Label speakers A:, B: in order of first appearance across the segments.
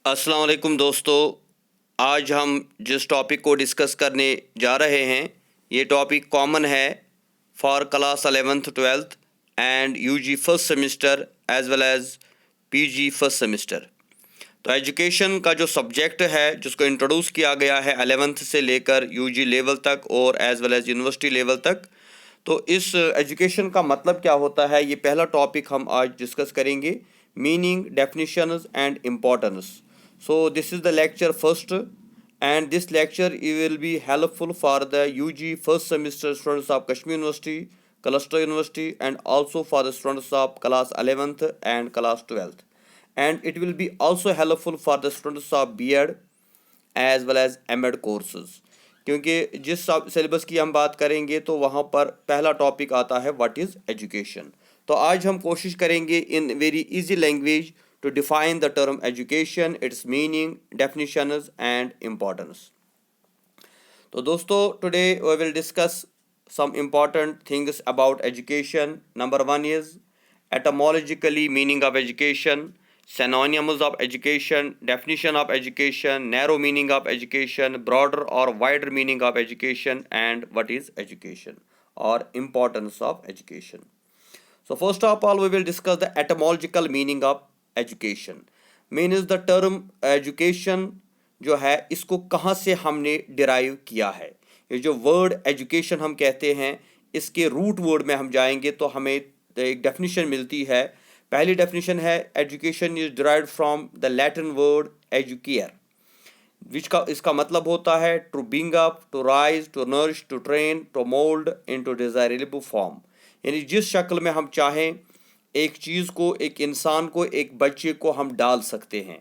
A: अस्सलाम वालेकुम दोस्तों। आज हम जिस टॉपिक को डिस्कस करने जा रहे हैं ये टॉपिक कॉमन है for class 11th 12th and UG first semester as well as PG first semester. तो एजुकेशन का जो सब्जेक्ट है जिसको इंट्रोड्यूस किया गया है 11th से लेकर यूजी लेवल तक और as well as university level तक। तो इस एजुकेशन का मतलब क्या होता है, ये पहला टॉपिक हम आज डिस्कस करेंगे, meaning, definitions and importance. So this is the lecture first, and this lecture will be helpful for the UG first semester students of Kashmir University, Cluster University, and also for the students of class 11th and class 12th. And it will be also helpful for the students of B.Ed as well as M.Ed courses. क्योंकि जिस syllabus की हम बात करेंगे तो वहाँ पर पहला टॉपिक आता है व्हाट इज़ एजुकेशन। तो आज हम कोशिश करेंगे in very easy language to define the term education, its meaning, definitions and importance. तो दोस्तों today we will discuss some important things about education. Number one is etymologically meaning of education, synonyms of education, definition of education, narrow meaning of education, broader or wider meaning of education, and what is education or importance of education. So first of all we will discuss the etymological meaning of education. Means the term education जो है इसको कहाँ से हमने derive किया है। ये जो वर्ड एजुकेशन हम कहते हैं इसके रूट वर्ड में हम जाएंगे तो हमें एक डेफिनेशन मिलती है। पहली डेफिनेशन है education is derived from the Latin word educare which का इसका मतलब होता है to bring up, to raise, to nourish, to train, to mould into desirable form. यानी जिस शक्ल में हम चाहें एक चीज़ को, एक इंसान को, एक बच्चे को हम डाल सकते हैं।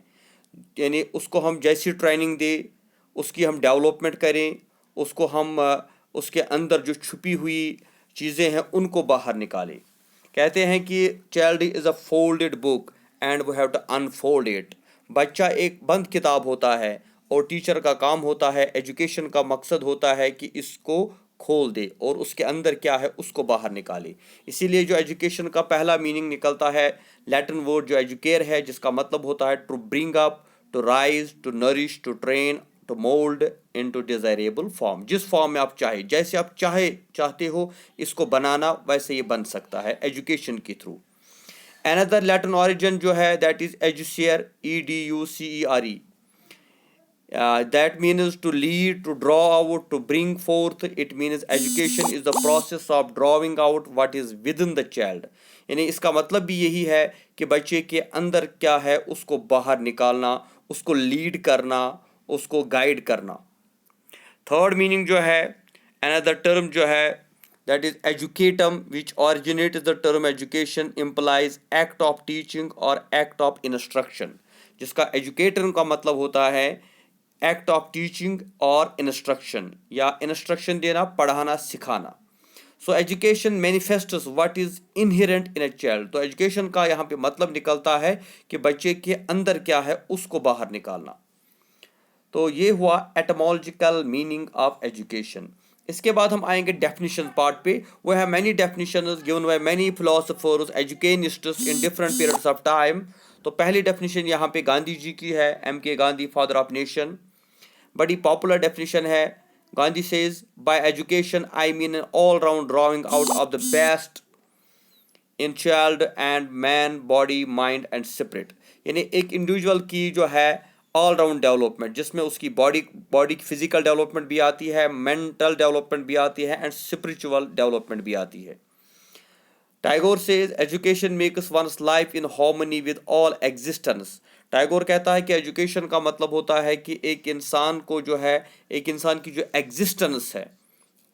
A: यानी उसको हम जैसी ट्रेनिंग दे, उसकी हम डेवलपमेंट करें, उसको हम उसके अंदर जो छुपी हुई चीज़ें हैं उनको बाहर निकालें। कहते हैं कि child is a folded book and we have to unfold it. बच्चा एक बंद किताब होता है और टीचर का काम होता है, एजुकेशन का मकसद होता है कि इसको खोल दे और उसके अंदर क्या है उसको बाहर निकाले। इसीलिए जो एजुकेशन का पहला मीनिंग निकलता है लैटिन वर्ड जो एजुकेयर है जिसका मतलब होता है to bring up, to raise, to nourish, to train, to mould into desirable form. जिस फॉर्म में आप चाहे, जैसे आप चाहते हो इसको बनाना वैसे ये बन सकता है एजुकेशन के थ्रू। अनदर लैटिन ऑरिजिन जो है that is educere, EDUCERE। That means to lead, to draw out, to bring forth. It means education is the process of drawing out what is within the child. यानी इसका मतलब भी यही है कि बच्चे के अंदर क्या है उसको बाहर निकालना, उसको लीड करना, उसको गाइड करना। थर्ड मीनिंग जो है अनदर टर्म जो है that is educatum, which originates the term education, implies act of teaching or act of instruction। जिसका educator का मतलब होता है एक्ट ऑफ टीचिंग और इंस्ट्रक्शन, या इंस्ट्रक्शन देना, पढ़ाना, सिखाना। So education manifests what is inherent in a child. तो एजुकेशन का यहाँ पे मतलब निकलता है कि बच्चे के अंदर क्या है उसको बाहर निकालना। तो ये हुआ एटमोलॉजिकल मीनिंग ऑफ एजुकेशन। इसके बाद हम आएंगे डेफिनेशन पार्ट पे। We have many definitions given by many philosophers, educationists in different periods of time. तो पहली डेफिनेशन यहाँ पे गांधी जी की है, MK Gandhi, father of nation. बड़ी पॉपुलर डेफिनेशन है। Gandhi says by education I mean an all round drawing out of the best in child and man, body, mind and spirit. यानी एक इंडिविजुअल की जो है ऑल राउंड डेवलपमेंट जिसमें उसकी body की फिजिकल डेवलपमेंट भी आती है, मेंटल डेवलपमेंट भी आती है एंड स्पिरिचुअल डेवलपमेंट भी आती है। Tagore says education makes one's life in harmony with all existence. Tagore कहता है कि एजुकेशन का मतलब होता है कि एक इंसान को जो है, एक इंसान की जो एग्जिस्टेंस है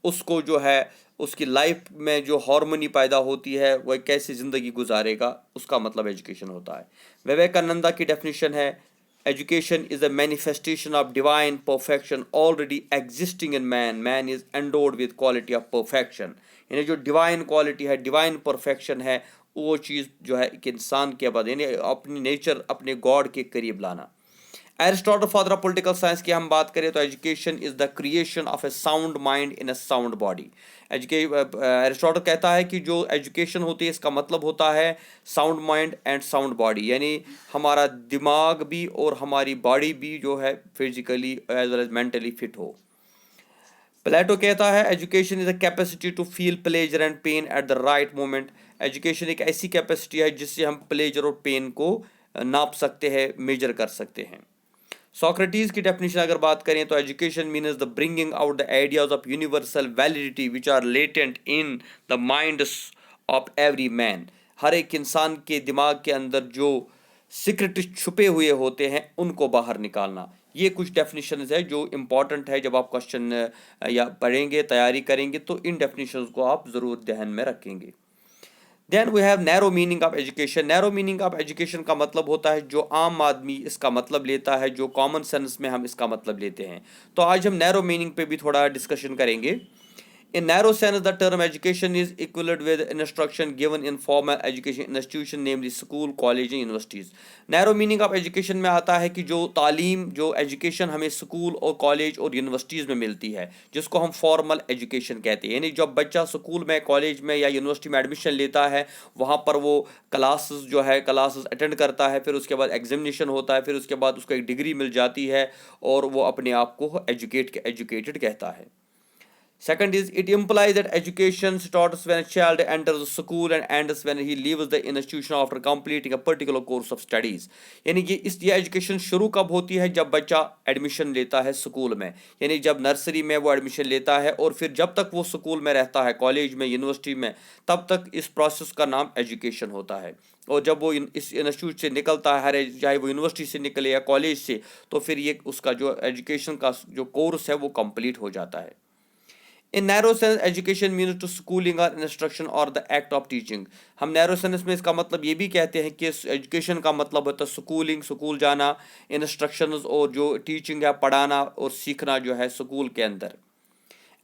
A: उसको जो है उसकी लाइफ में जो हार्मनी पैदा होती है वह कैसे ज़िंदगी गुजारेगा, उसका मतलब एजुकेशन होता है। विवेकानंदा की डेफिनेशन है education is a manifestation of divine perfection already existing in man, man is endowed with quality of perfection. यानी जो डिवाइन क्वालिटी है, डिवाइन परफेक्शन है, वो चीज़ जो है एक इंसान के बाद यानी अपनी नेचर, अपने गॉड के करीब लाना। Aristotle father of political science की हम बात करें तो education is the creation of A sound mind in A sound body. Aristotle कहता है कि जो एजुकेशन होती है इसका मतलब होता है sound mind and sound body, यानी हमारा दिमाग भी और हमारी बॉडी भी जो है physically as well as mentally fit हो। प्लेटो कहता है education is a capacity to feel pleasure and pain at the right moment. Education एक ऐसी कैपेसिटी है जिससे हम प्लेजर और पेन को नाप सकते हैं, मेजर कर सकते हैं। सोक्रेटिस की डेफिनेशन अगर बात करें तो education means the bringing out the ideas of universal validity which are latent in the minds of every man. हर एक इंसान के दिमाग के अंदर जो सीक्रेट छुपे हुए होते हैं उनको बाहर निकालना। ये कुछ डेफिनेशंस है जो इम्पॉर्टेंट है, जब आप क्वेश्चन या पढ़ेंगे तैयारी करेंगे तो इन डेफिनेशंस को आप ज़रूर ध्यान में रखेंगे। Then we have narrow meaning of education. Narrow meaning of education का मतलब होता है जो आम आदमी इसका मतलब लेता है, जो कॉमन सेंस में हम इसका मतलब लेते हैं। तो आज हम नैरो मीनिंग पे भी थोड़ा डिस्कशन करेंगे। In narrow sense, the term education is equivalent with instruction given in formal education institution, namely school, college and universities. Narrow meaning of education में आता है कि जो तालीम, जो एजुकेशन हमें स्कूल और कॉलेज और यूनिवर्सिटीज़ में मिलती है, जिसको हम फॉर्मल एजुकेशन कहते हैं। यानी जब बच्चा स्कूल में, कॉलेज में या यूनिवर्सिटी में एडमिशन लेता है, वहाँ पर वो क्लासेस अटेंड करता है, फिर उसके बाद एग्जामिनेशन होता है, फिर उसके बाद उसको एक डिग्री मिल जाती है और वो अपने आप को एजुकेटेड कहता है। Second is it implies that education starts when a child enters the school and ends when he leaves the institution after completing a particular course of studies. यानी कि ये एजुकेशन शुरू कब होती है? जब बच्चा एडमिशन लेता है स्कूल में, यानी जब नर्सरी में वो एडमिशन लेता है और फिर जब तक वो स्कूल में रहता है, कॉलेज में, यूनिवर्सिटी में, तब तक इस प्रोसेस का नाम एजुकेशन होता है। और जब वो इस इंस्टीट्यूट से निकलता है, चाहे वो यूनिवर्सिटी से निकले या कॉलेज से, तो फिर ये उसका जो एजुकेशन का जो कोर्स है वो कंप्लीट हो जाता है। In narrow sense education means to schooling और इंस्ट्रक्शन और द एक्ट ऑफ टीचिंग। हम नैरो सेंस में इसका मतलब ये भी कहते हैं कि एजुकेशन का मतलब होता है स्कूलिंग, स्कूल जाना, इंस्ट्रक्शंस और जो टीचिंग है, पढ़ाना और सीखना जो है स्कूल के अंदर।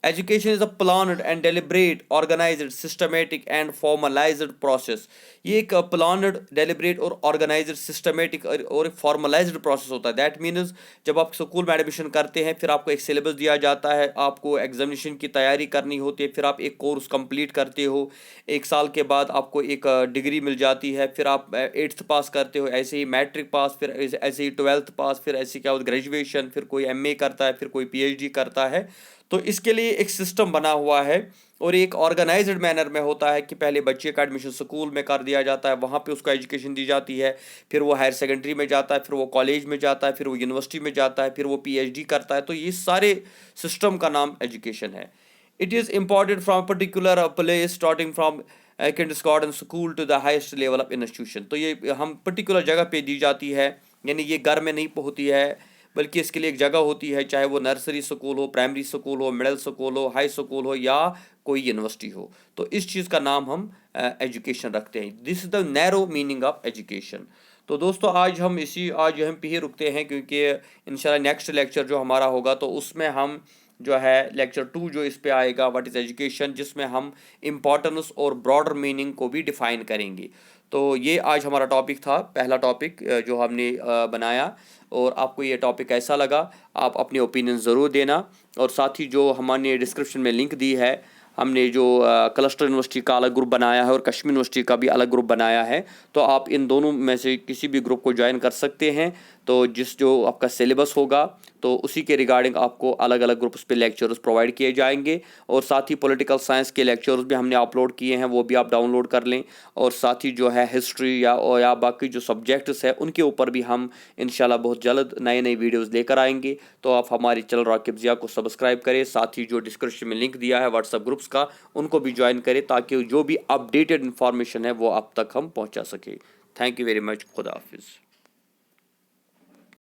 A: Education is a planned and deliberate, organized, systematic and formalized process. ये एक planned, deliberate और organized, systematic और formalized process होता है। That means जब आप स्कूल में एडमिशन करते हैं, फिर आपको एक सिलेबस दिया जाता है, आपको एग्जामिनेशन की तैयारी करनी होती है, फिर आप एक कोर्स कंप्लीट करते हो, 1 साल के बाद आपको एक डिग्री मिल जाती है, फिर आप 8th पास करते हो, ऐसे ही मैट्रिक पास, फिर ऐसे ही 12th पास, फिर ऐसे क्या होता है ग्रेजुएशन, फिर कोई MA करता है, फिर कोई PhD करता है। तो इसके लिए एक सिस्टम बना हुआ है और एक ऑर्गेनाइज्ड मैनर में होता है कि पहले बच्चे का एडमिशन स्कूल में कर दिया जाता है, वहाँ पे उसको एजुकेशन दी जाती है, फिर वो हायर सेकेंडरी में जाता है, फिर वो कॉलेज में जाता है, फिर वो यूनिवर्सिटी में जाता है, फिर वो PhD करता है। तो ये सारे सिस्टम का नाम एजुकेशन है। It is important from particular place starting from kindergarten school to the highest level of institution. तो ये हम पर्टिकुलर जगह पे दी जाती है, यानी ये घर में नहीं होती है, बल्कि इसके लिए एक जगह होती है, चाहे वो नर्सरी स्कूल हो, प्राइमरी स्कूल हो, मिडिल स्कूल हो, हाई स्कूल हो या कोई यूनिवर्सिटी हो। तो इस चीज़ का नाम हम एजुकेशन रखते हैं। This is the narrow meaning of education. तो दोस्तों आज हम पे ही रुकते हैं, क्योंकि इंशाल्लाह नेक्स्ट लेक्चर जो हमारा होगा तो उसमें हम जो है लेक्चर 2 जो इस पे आएगा, व्हाट इज़ एजुकेशन, जिसमें हम इम्पॉर्टेंस और ब्रॉडर मीनिंग को भी डिफ़ाइन करेंगे। तो ये आज हमारा टॉपिक था, पहला टॉपिक जो हमने बनाया। और आपको ये टॉपिक कैसा लगा, आप अपने ओपिनियन ज़रूर देना। और साथ ही जो हमने डिस्क्रिप्शन में लिंक दी है, हमने जो क्लस्टर यूनिवर्सिटी का अलग ग्रुप बनाया है और कश्मीर यूनिवर्सिटी का भी अलग ग्रुप बनाया है, तो आप इन दोनों में से किसी भी ग्रुप को ज्वाइन कर सकते हैं। तो जो आपका सिलेबस होगा तो उसी के रिगार्डिंग आपको अलग अलग ग्रुप्स पे लेक्चर्स प्रोवाइड किए जाएंगे। और साथ ही पॉलिटिकल साइंस के लेक्चर्स भी हमने अपलोड किए हैं, वो भी आप डाउनलोड कर लें। और साथ ही जो है हिस्ट्री या बाकी जो सब्जेक्ट्स है उनके ऊपर भी हम इंशाल्लाह बहुत जल्द नए नए वीडियोज़ लेकर आएंगे। तो आप हमारी चैनल राकिब ज़िया को सब्सक्राइब करें, साथ ही जो डिस्क्रिप्शन में लिंक दिया है व्हाट्सएप ग्रुप्स का, उनको भी ज्वाइन करें, ताकि जो भी अपडेटेड इन्फॉर्मेशन है वो आप तक हम पहुँचा सकें। Thank you very much. खुदा हाफिज़।